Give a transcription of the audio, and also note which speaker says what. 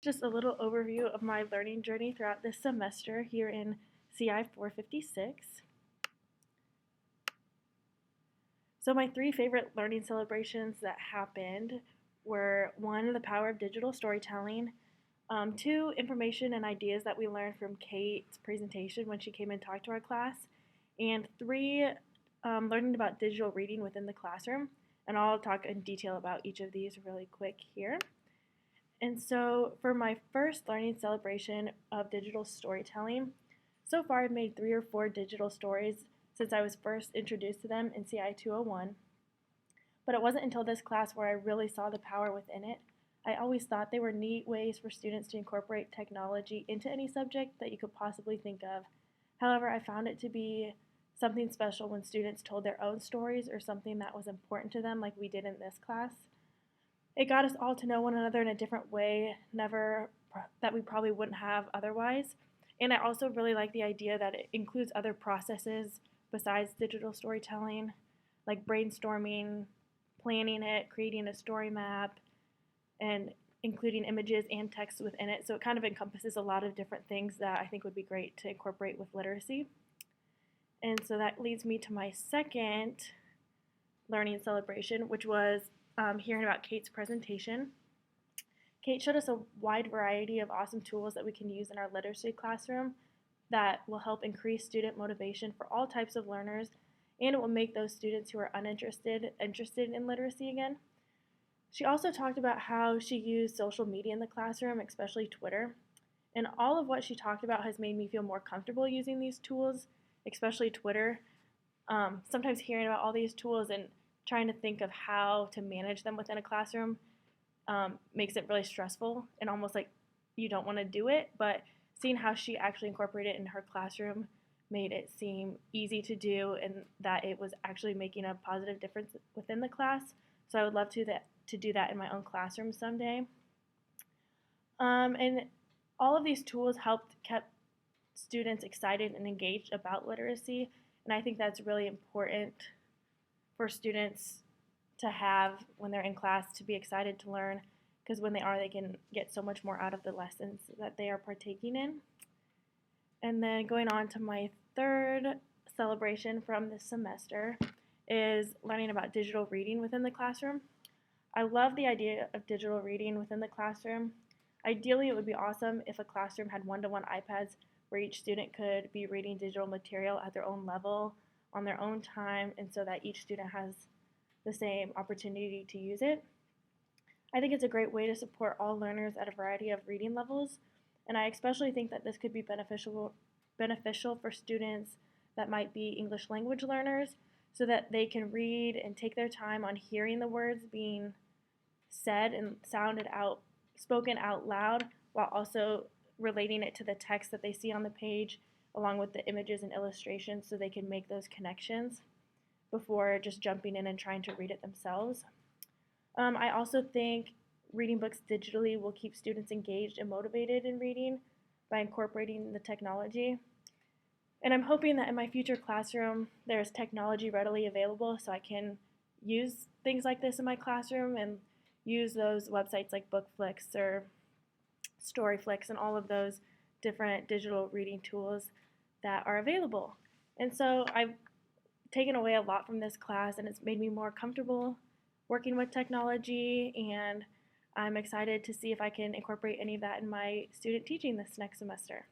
Speaker 1: just a little overview of my learning journey throughout this semester here in CI 456. So my three favorite learning celebrations that happened were one, the power of digital storytelling, two, information and ideas that we learned from Kate's presentation when she came and talked to our class, and three, learning about digital reading within the classroom. And I'll talk in detail about each of these really quick here. And so for my first learning celebration of digital storytelling, so far I've made 3 or 4 digital stories since I was first introduced to them in CI 201. But it wasn't until this class where I really saw the power within it. I always thought they were neat ways for students to incorporate technology into any subject that you could possibly think of. However, I found it to be something special when students told their own stories or something that was important to them, like we did in this class. It got us all to know one another in a different way, that we probably wouldn't have otherwise. And I also really like the idea that it includes other processes besides digital storytelling, like brainstorming, planning it, creating a story map, and including images and text within it. So it kind of encompasses a lot of different things that I think would be great to incorporate with literacy. And so that leads me to my second learning celebration, which was hearing about Kate's presentation. Kate showed us a wide variety of awesome tools that we can use in our literacy classroom that will help increase student motivation for all types of learners, and it will make those students who are uninterested interested in literacy again. She also talked about how she used social media in the classroom, especially Twitter, and all of what she talked about has made me feel more comfortable using these tools, especially Twitter. Sometimes hearing about all these tools and trying to think of how to manage them within a classroom makes it really stressful and almost like you don't want to do it, but seeing how she actually incorporated it in her classroom made it seem easy to do and that it was actually making a positive difference within the class. So I would love to do that in my own classroom someday. And all of these tools kept students excited and engaged about literacy, and I think that's really important for students to have when they're in class, to be excited to learn, because when they are, they can get so much more out of the lessons that they are partaking in. And then going on to my third celebration from this semester is learning about digital reading within the classroom. I love the idea of digital reading within the classroom. Ideally, it would be awesome if a classroom had one-to-one iPads where each student could be reading digital material at their own level, on their own time, and so that each student has the same opportunity to use it. I think it's a great way to support all learners at a variety of reading levels, and I especially think that this could be beneficial for students that might be English language learners, so that they can read and take their time on hearing the words being said and spoken out loud, while also relating it to the text that they see on the page, along with the images and illustrations, so they can make those connections before just jumping in and trying to read it themselves. I also think reading books digitally will keep students engaged and motivated in reading by incorporating the technology. And I'm hoping that in my future classroom, there's technology readily available so I can use things like this in my classroom and use those websites like BookFlix or Storyflix and all of those different digital reading tools that are available. And so I've taken away a lot from this class, and it's made me more comfortable working with technology, and I'm excited to see if I can incorporate any of that in my student teaching this next semester.